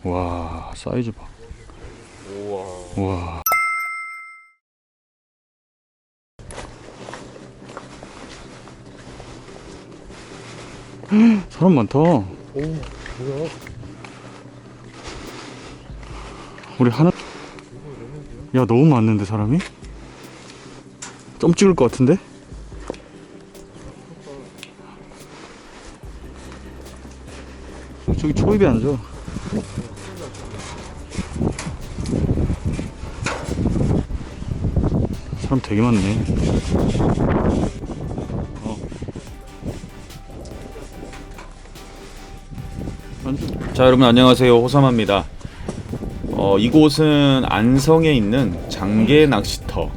와, 사이즈 봐. 우와. 와. 사람 많다. 오, 뭐야? 우리 하나. 야, 너무 많은데 사람이? 점 찍을 것 같은데? 저기 초입에 앉아. 사람 되게 많네. 자, 여러분 안녕하세요. 호삼합니다. 이곳은 안성에 있는 장계 낚시터,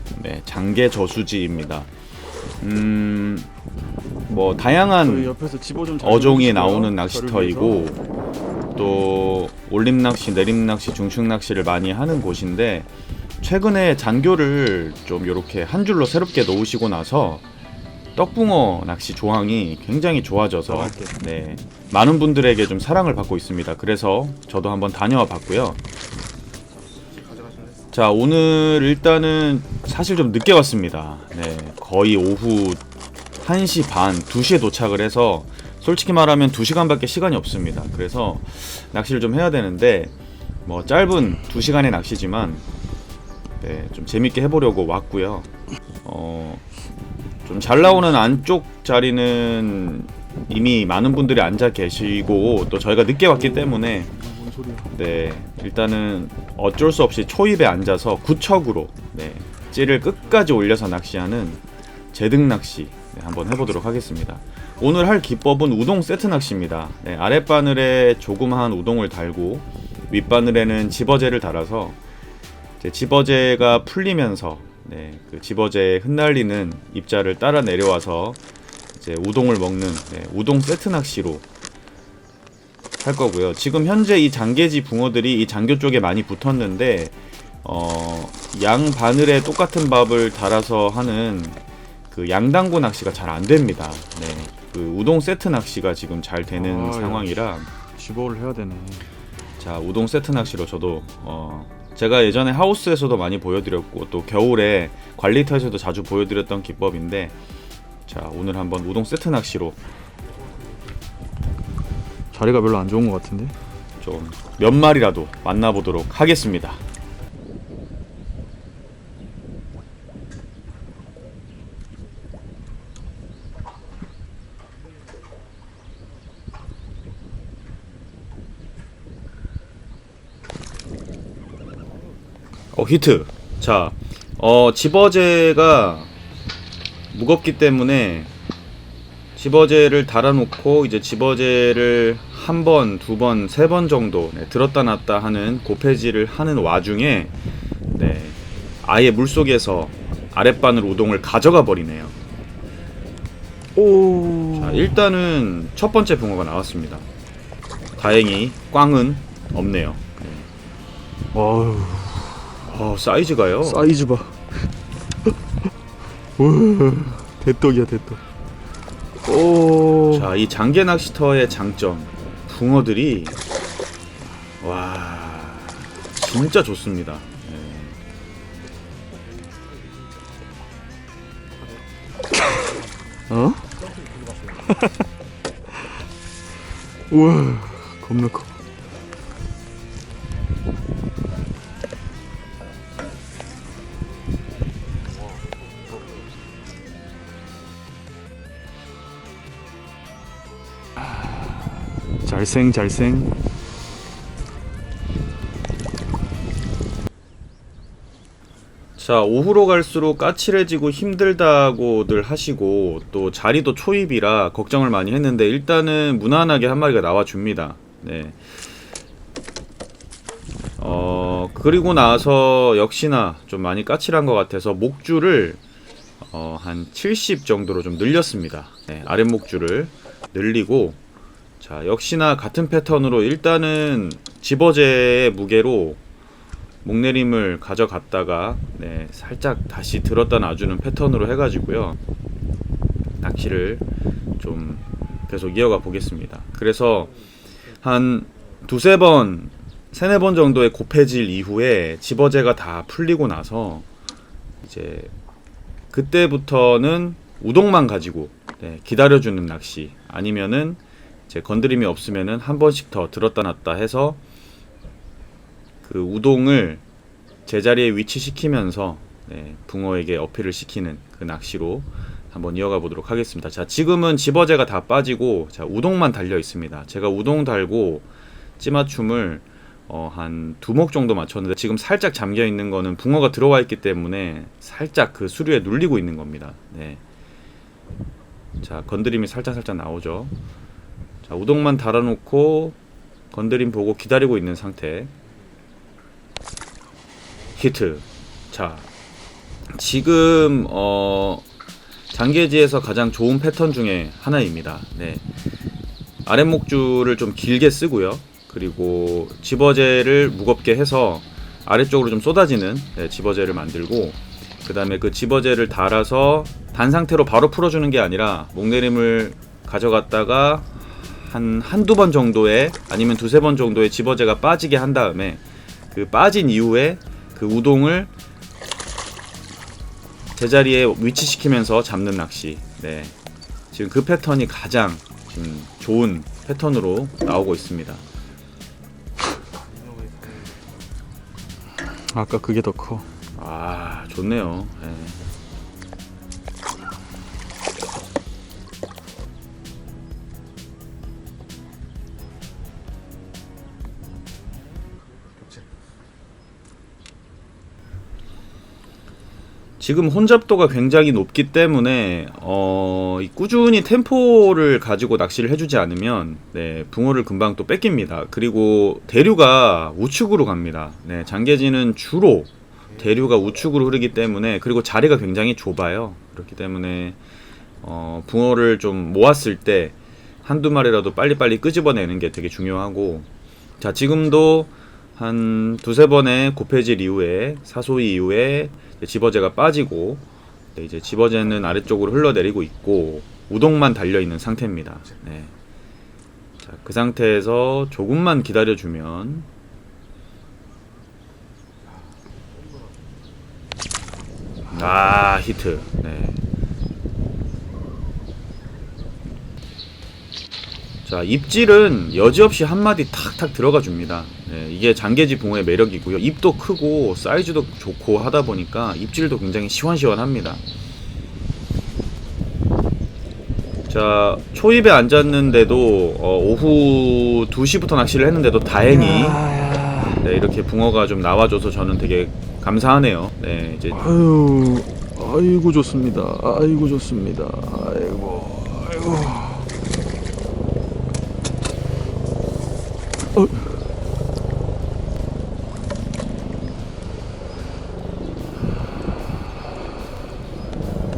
장계 저수지입니다. 뭐 다양한 옆에서 집어 좀 어종이 나오는 낚시터이고 또 올림 낚시, 내림 낚시, 중축 낚시를 많이 하는 곳인데 최근에 잔교를 좀 이렇게 한 줄로 새롭게 놓으시고 나서 떡붕어 낚시 조항이 굉장히 좋아져서 많은 분들에게 좀 사랑을 받고 있습니다. 그래서 저도 한번 다녀와 봤고요. 자, 오늘 일단은 사실 좀 늦게 왔습니다. 거의 오후 1시 반, 2시에 도착을 해서 솔직히 말하면 2시간밖에 시간이 없습니다. 그래서 낚시를 좀 해야 되는데 뭐 짧은 2시간의 낚시지만 좀 재밌게 해보려고 왔고요. 좀 잘 나오는 안쪽 자리는 이미 많은 분들이 앉아 계시고 또 저희가 늦게 왔기 때문에 일단은 어쩔 수 없이 초입에 앉아서 구척으로 찌를 끝까지 올려서 낚시하는 제등 낚시 한번 해보도록 하겠습니다. 오늘 할 기법은 우동 세트 낚시입니다. 아랫바늘에 조그마한 우동을 달고 윗바늘에는 집어제를 달아서 집어제가 풀리면서 그 집어제에 흩날리는 입자를 따라 내려와서 이제 우동을 먹는 우동 세트 낚시로 할 거고요. 지금 현재 이 장계지 붕어들이 이 장교 쪽에 많이 붙었는데 양 바늘에 똑같은 밥을 달아서 하는 그 양당구 낚시가 잘 안 됩니다. 그 우동 세트 낚시가 지금 잘 되는 상황이라 집어를 해야 되네. 자, 우동 세트 낚시로 저도 제가 예전에 하우스에서도 많이 보여드렸고 또 겨울에 관리터에서도 자주 보여드렸던 기법인데 자, 오늘 한번 우동 세트 낚시로 자리가 별로 안 좋은 것 같은데? 좀 몇 마리라도 만나보도록 하겠습니다. 히트. 자, 집어제가 무겁기 때문에 집어제를 달아놓고 이제 집어제를 한 번, 두 번, 세 번 정도 들었다 놨다 하는 고패질을 하는 와중에 아예 물속에서 아랫바늘 우동을 가져가 버리네요. 오. 자, 일단은 첫 번째 붕어가 나왔습니다. 다행히 꽝은 없네요. 어휴. 사이즈가요? 사이즈 봐. 대떡이야, 대떡. 오. 자, 이 장계 낚시터의 장점, 붕어들이 와 진짜 좋습니다. 어? 우와, 겁나 커. 잘생. 자, 오후로 갈수록 까칠해지고 힘들다고들 하시고 또 자리도 초입이라 걱정을 많이 했는데 일단은 무난하게 한 마리가 나와줍니다. 그리고 나서 역시나 좀 많이 까칠한 것 같아서 목줄을 한 70 정도로 좀 늘렸습니다. 아랫목줄을 늘리고 자, 역시나 같은 패턴으로 일단은 집어제의 무게로 목내림을 가져갔다가 살짝 다시 들었다 놔주는 패턴으로 해가지고요 낚시를 좀 계속 이어가 보겠습니다. 그래서 한 두세 번 세네 번 정도의 고패질 이후에 집어제가 다 풀리고 나서 이제 그때부터는 우동만 가지고 기다려주는 낚시, 아니면은 이제 건드림이 없으면은 한 번씩 더 들었다 놨다 해서 그 우동을 제자리에 위치시키면서 붕어에게 어필을 시키는 그 낚시로 한번 이어가 보도록 하겠습니다. 자, 지금은 집어제가 다 빠지고 자, 우동만 달려 있습니다. 제가 우동 달고 찌맞춤을 한 2목 정도 맞췄는데 지금 살짝 잠겨 있는 거는 붕어가 들어와 있기 때문에 살짝 그 수류에 눌리고 있는 겁니다. 네. 자, 건드림이 살짝 나오죠. 자, 우동만 달아놓고 건드림 보고 기다리고 있는 상태. 히트. 자, 지금 장계지에서 가장 좋은 패턴 중에 하나입니다. 네. 아랫목줄을 좀 길게 쓰고요. 그리고 집어제를 무겁게 해서 아래쪽으로 좀 쏟아지는 집어제를 만들고, 그 다음에 그 집어제를 달아서 단 상태로 바로 풀어주는 게 아니라 목내림을 가져갔다가 한두 번 정도의, 아니면 두세 번 정도의 집어제가 빠지게 한 다음에 그 빠진 이후에 그 우동을 제자리에 위치시키면서 잡는 낚시. 네. 지금 그 패턴이 가장 좋은 패턴으로 나오고 있습니다. 아까 그게 더 커. 아, 좋네요. 네. 지금 혼잡도가 굉장히 높기 때문에 꾸준히 템포를 가지고 낚시를 해주지 않으면 붕어를 금방 또 뺏깁니다. 그리고 대류가 우측으로 갑니다. 장계지는 주로 대류가 우측으로 흐르기 때문에, 그리고 자리가 굉장히 좁아요. 그렇기 때문에 붕어를 좀 모았을 때 한두 마리라도 빨리빨리 끄집어내는 게 되게 중요하고, 자, 지금도 한 두세 번의 고패질 이후에, 사소이 이후에 집어제가 빠지고, 이제 집어제는 아래쪽으로 흘러내리고 있고 우동만 달려있는 상태입니다. 네. 자, 그 상태에서 조금만 기다려주면 히트. 네. 자, 입질은 여지없이 한 마디 탁탁 들어가 줍니다. 네, 이게 장계지 붕어의 매력이고요. 입도 크고 사이즈도 좋고 하다 보니까 입질도 굉장히 시원시원합니다. 자, 초입에 앉았는데도 오후 2시부터 낚시를 했는데도 다행히 이렇게 붕어가 좀 나와줘서 저는 되게 감사하네요. 네, 이제 아이고 좋습니다. 아이고 좋습니다. 아이고.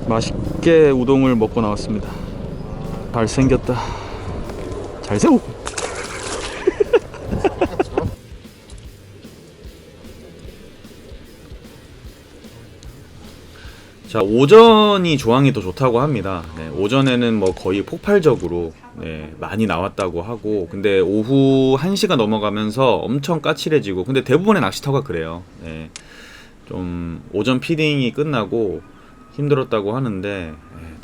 맛있게 우동을 먹고 나왔습니다. 잘생겼다. 잘생겼. 자, 오전이 조항이 더 좋다고 합니다. 네, 오전에는 뭐 거의 폭발적으로 많이 나왔다고 하고, 근데 오후 1시가 넘어가면서 엄청 까칠해지고, 근데 대부분의 낚시터가 그래요. 네, 좀 오전 피딩이 끝나고 힘들었다고 하는데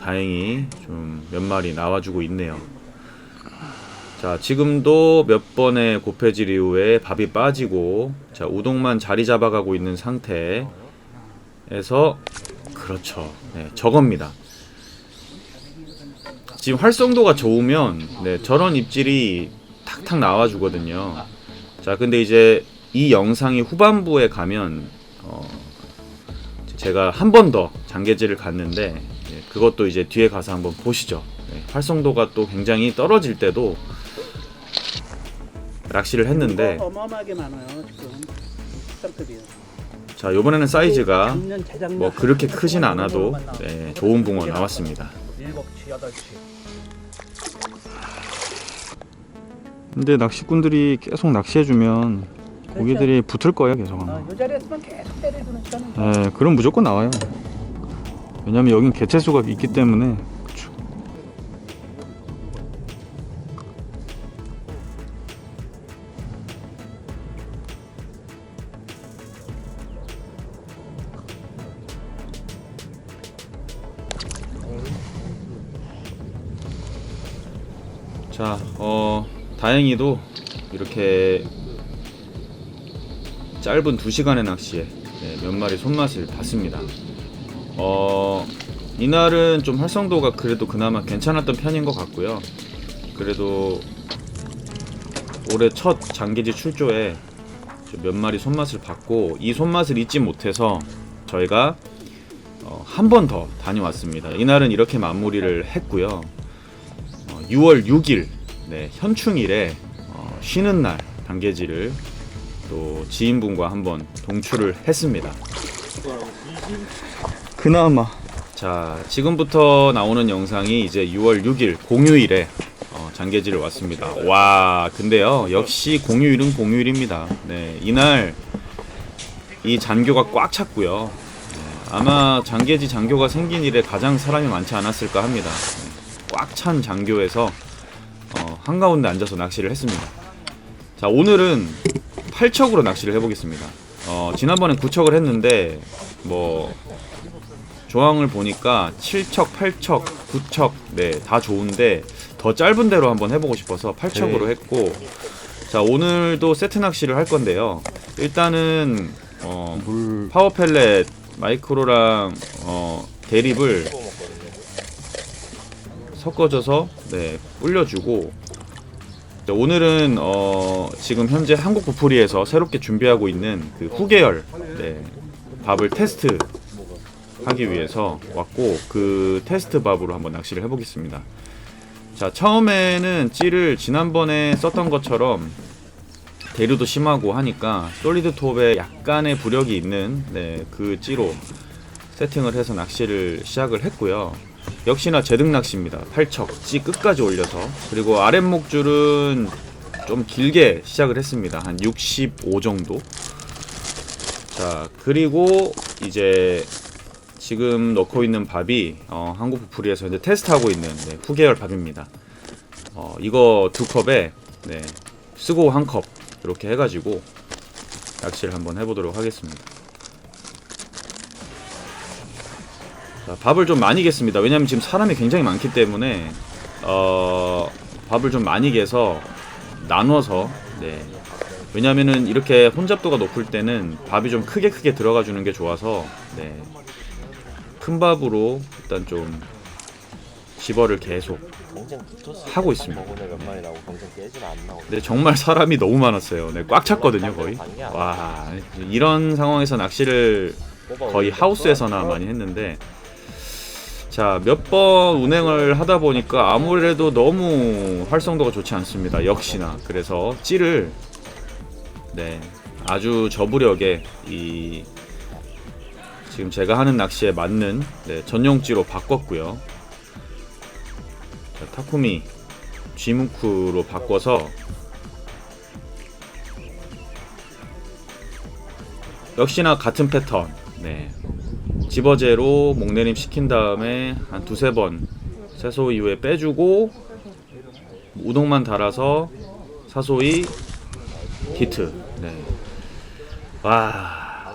다행히 좀 몇 마리 나와주고 있네요. 자, 지금도 몇 번의 고패질 이후에 밥이 빠지고, 자, 우동만 자리 잡아가고 있는 상태에서, 그렇죠. 저겁니다. 지금 활성도가 좋으면 저런 입질이 탁탁 나와주거든요. 자, 근데 이제 이 영상이 후반부에 가면 제가 한 번 더 장계지를 갔는데 그것도 이제 뒤에 가서 한번 보시죠. 활성도가 또 굉장히 떨어질 때도 낚시를 했는데, 어마어마하게 많아요 지금 쌍급이요. 자, 요번에는 사이즈가 뭐 그렇게 크진 않아도 좋은 붕어 나왔습니다. 7시, 8시. 근데 낚시꾼들이 계속 낚시해주면 고기들이 붙을 거예요, 계속 아마. 이 자리에서만 계속 때려주는 시간은 네, 그럼 무조건 나와요. 왜냐면 여긴 개체수가 있기 때문에. 그쵸. 자, 다행히도 이렇게 짧은 2시간의 낚시에 몇 마리 손맛을 봤습니다. 이날은 좀 활성도가 그래도 그나마 괜찮았던 편인 것 같고요. 그래도 올해 첫 장계지 출조에 몇 마리 손맛을 봤고, 이 손맛을 잊지 못해서 저희가 한 번 더 다녀왔습니다. 이날은 이렇게 마무리를 했고요. 6월 6일 현충일에 쉬는 날 단계지를 또 지인분과 한번 동출을 했습니다. 그나마 자, 지금부터 나오는 영상이 이제 6월 6일 공휴일에 장계지를 왔습니다. 와, 근데요, 역시 공휴일은 공휴일입니다. 네, 이날 이 잔교가 꽉 찼고요. 아마 장계지 장교가 생긴 일에 가장 사람이 많지 않았을까 합니다. 꽉 찬 장교에서 한가운데 앉아서 낚시를 했습니다. 자, 오늘은 8척으로 낚시를 해보겠습니다. 지난번엔 9척을 했는데 뭐 조항을 보니까 7척, 8척, 9척 다 좋은데 더 짧은 대로 한번 해보고 싶어서 8척으로 했고, 자, 오늘도 세트 낚시를 할 건데요. 일단은 파워 펠렛 마이크로랑 대립을 섞어줘서 불려주고, 오늘은 지금 현재 한국 부풀이에서 새롭게 준비하고 있는 그 후계열 밥을 테스트 하기 위해서 왔고, 그 테스트 밥으로 한번 낚시를 해보겠습니다. 자, 처음에는 찌를 지난번에 썼던 것처럼 대류도 심하고 하니까 솔리드 톱에 약간의 부력이 있는 그 찌로 세팅을 해서 낚시를 시작을 했고요. 역시나 제등 낚시입니다. 8척 찌 끝까지 올려서. 그리고 아랫목줄은 좀 길게 시작을 했습니다. 한 65 정도. 자, 그리고 이제 지금 넣고 있는 밥이 한국 부풀이에서 이제 테스트하고 있는 후계열 밥입니다. 이거 2컵에 쓰고 1컵 이렇게 해가지고 낚시를 한번 해보도록 하겠습니다. 자, 밥을 좀 많이 겠습니다. 왜냐면 지금 사람이 굉장히 많기 때문에 밥을 좀 많이 개서 나눠서 왜냐면은 이렇게 혼잡도가 높을 때는 밥이 좀 크게 들어가 주는 게 좋아서 큰 밥으로 일단 좀 집어를 계속 하고 있습니다. 네, 정말 사람이 너무 많았어요. 꽉 찼거든요, 거의. 와, 이런 상황에서 낚시를 거의 하우스에서나 많이 했는데, 자, 몇 번 운행을 하다 보니까 아무래도 너무 활성도가 좋지 않습니다. 역시나. 그래서 찌를 아주 저부력에 이 지금 제가 하는 낚시에 맞는 전용찌로 바꿨고요. 자, 타쿠미 G무크로 바꿔서 역시나 같은 패턴 집어제로 목내림 시킨 다음에 한 2-3번 새소 이후에 빼주고 우동만 달아서 사소히 히트. 와,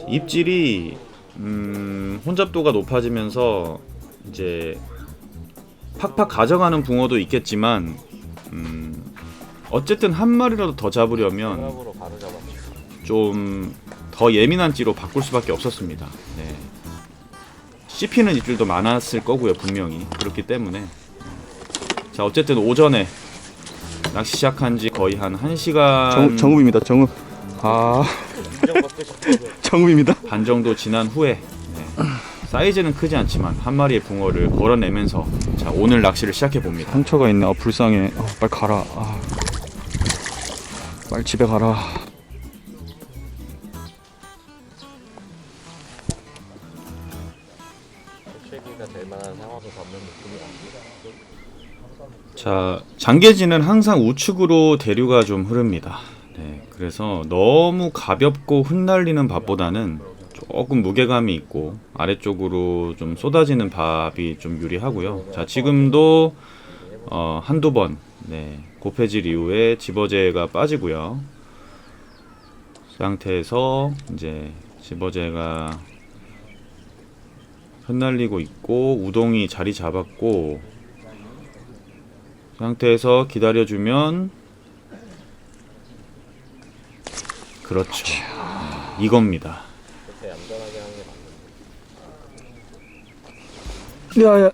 입질이 혼잡도가 높아지면서 이제 팍팍 가져가는 붕어도 있겠지만 어쨌든 한 마리라도 더 잡으려면 좀 더 예민한 찌로 바꿀 수밖에 없었습니다. 씹히는 입질도 많았을 거고요, 분명히. 그렇기 때문에 자, 어쨌든 오전에 낚시 시작한 지 거의 한 1시간 정읍입니다. 정읍. 정읍입니다. 반 정도 지난 후에 사이즈는 크지 않지만 한 마리의 붕어를 걸어내면서 자, 오늘 낚시를 시작해 봅니다. 상처가 있네. 불쌍해. 빨리 가라. 빨리 집에 가라. 자, 장계지는 항상 우측으로 대류가 좀 흐릅니다. 그래서 너무 가볍고 흩날리는 밥보다는 조금 무게감이 있고 아래쪽으로 좀 쏟아지는 밥이 좀 유리하고요. 자, 지금도 한두 번 고패질 이후에 집어제가 빠지고요. 상태에서 이제 집어제가 흩날리고 있고 우동이 자리 잡았고, 그 상태에서 기다려주면 그렇죠. 네, 이겁니다. 야야,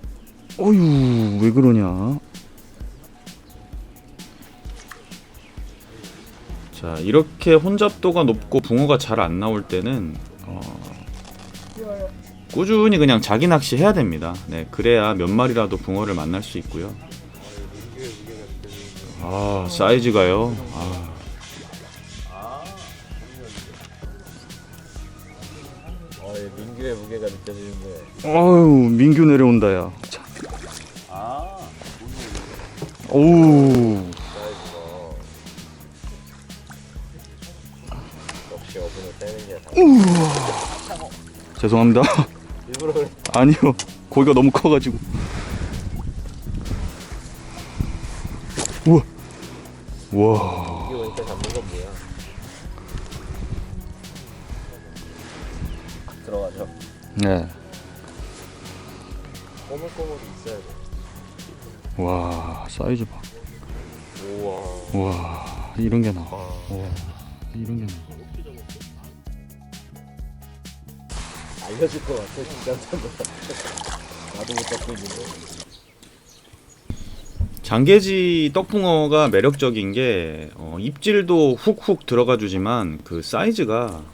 어휴, 왜 그러냐? 자, 이렇게 혼잡도가 높고 붕어가 잘 안 나올 때는 꾸준히 그냥 자기 낚시 해야 됩니다. 네, 그래야 몇 마리라도 붕어를 만날 수 있고요. 아, 사이즈가요. 민규의 무게가 느껴지는데. 어휴, 민규 내려온다 야. 자. 오우. 역시 어분을 빼는 게 다. 죄송합니다. 일부러 그래. 아니요, 고기가 너무 커가지고. 우와. 와. 이게 오니까 잡는 건 뭐야? 들어가죠. 네. 꼬물꼬물이 있어야 돼. 와, 사이즈 봐. 우와. 와, 이런 게 나와. 와, 이런 게 나와. 알려줄 것 같아 진짜. 나도 못 잡고 있는데. 장개지 떡붕어가 매력적인 게 입질도 훅훅 들어가 주지만 그 사이즈가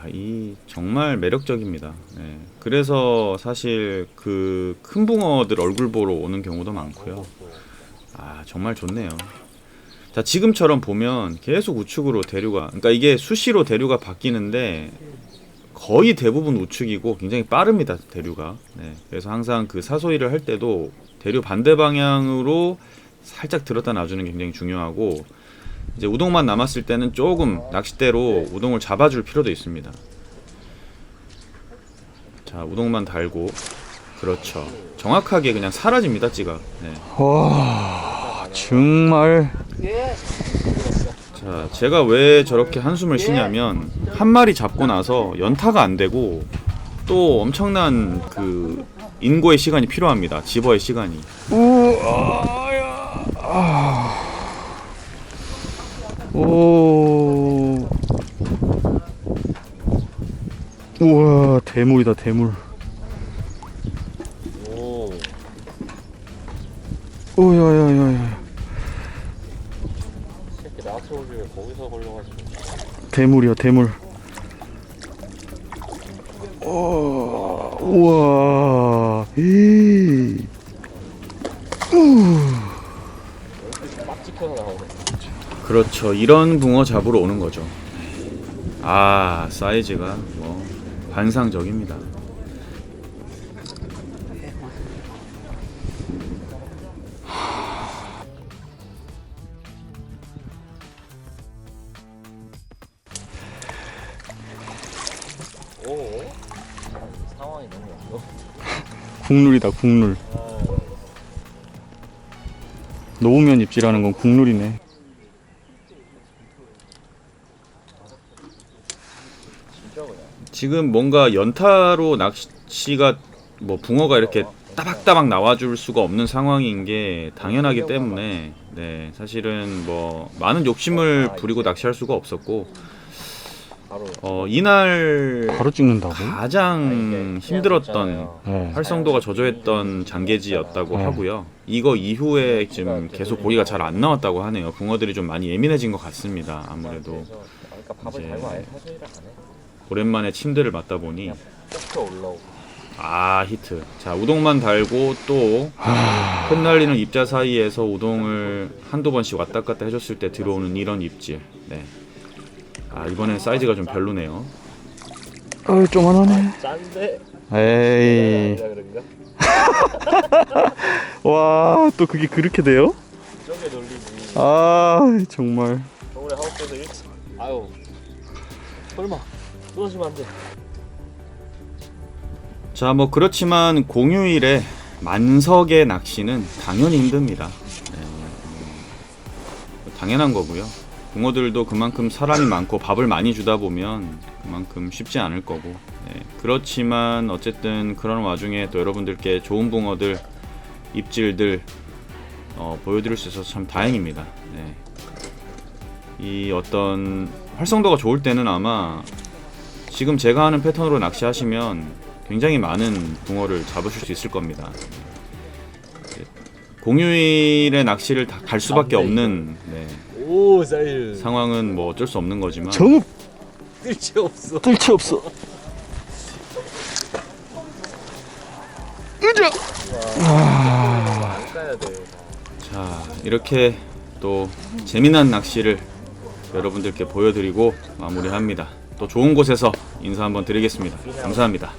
이 정말 매력적입니다. 네. 그래서 사실 그 큰 붕어들 얼굴 보러 오는 경우도 많고요. 정말 좋네요. 자, 지금처럼 보면 계속 우측으로 대류가, 그러니까 이게 수시로 대류가 바뀌는데 거의 대부분 우측이고 굉장히 빠릅니다, 대류가. 네. 그래서 항상 그 사소리를 할 때도 대류 반대 방향으로 살짝 들었다 놔주는 게 굉장히 중요하고, 이제 우동만 남았을 때는 조금 낚싯대로 우동을 잡아줄 필요도 있습니다. 자, 우동만 달고, 그렇죠. 정확하게 그냥 사라집니다, 찌가. 네. 와, 정말. 자, 제가 왜 저렇게 한숨을 쉬냐면 한 마리 잡고 나서 연타가 안 되고 또 엄청난 그 인고의 시간이 필요합니다. 집어의 시간이. 우아야. 오. 우와, 대물이다, 대물. 오. 오야야야야. 이렇게 나한테 오길래 거기서 걸려가지고. 대물이야, 대물. 우와. 이. 막 찍혀서 나오네. 그렇죠. 이런 붕어 잡으러 오는 거죠. 사이즈가 뭐 환상적입니다. 오. 상황이 너무 없어. 국룰이다, 국룰. 놓으면 입질하는 건 국룰이네. 진짜 그래. 지금 뭔가 연타로 낚시가 뭐 붕어가 이렇게 따박따박 나와줄 수가 없는 상황인 게 당연하기 때문에, 네, 사실은 뭐 많은 욕심을 부리고 낚시할 수가 없었고, 바로. 이날 바로 찍는다고? 가장 힘들었던, 네. 활성도가 저조했던 장개지였다고 네. 하고요. 이거 이후에 지금 계속 고기가 잘 안 나왔다고 하네요. 붕어들이 좀 많이 예민해진 것 같습니다. 아무래도 그러니까 밥을 이제 달고 아예 사소리를 안 해. 오랜만에 침대를 맞다 보니 쭉 올라오고. 히트. 자, 우동만 달고 또 흩날리는 입자 사이에서 우동을 한두 번씩 왔다 갔다 해줬을 때 들어오는 이런 입질. 네. 이번엔 사이즈가 좀 별로네요. 쪼만하네. 짠데. 에이. 그런가? 와, 또 그게 그렇게 돼요? 저게 놀리지. 정말. 겨울에 하우스에서 일찍. 아유. 설마. 쏟아지면 안 돼. 자, 뭐 그렇지만 공휴일에 만석의 낚시는 당연히 힘듭니다. 네, 당연한 거고요. 붕어들도 그만큼 사람이 많고 밥을 많이 주다 보면 그만큼 쉽지 않을 거고, 네, 그렇지만 어쨌든 그런 와중에 또 여러분들께 좋은 붕어들, 입질들 보여드릴 수 있어서 참 다행입니다. 네. 이 어떤 활성도가 좋을 때는 아마 지금 제가 하는 패턴으로 낚시하시면 굉장히 많은 붕어를 잡으실 수 있을 겁니다. 공휴일에 낚시를 다 갈 수밖에 없는 오 사이즈 상황은 뭐 어쩔 수 없는 거지만 정읍 뜰채 없어. 뜰채 없어. 안 까야 돼. 자, 이렇게 또 재미난 낚시를 여러분들께 보여드리고 마무리합니다. 또 좋은 곳에서 인사 한번 드리겠습니다. 감사합니다.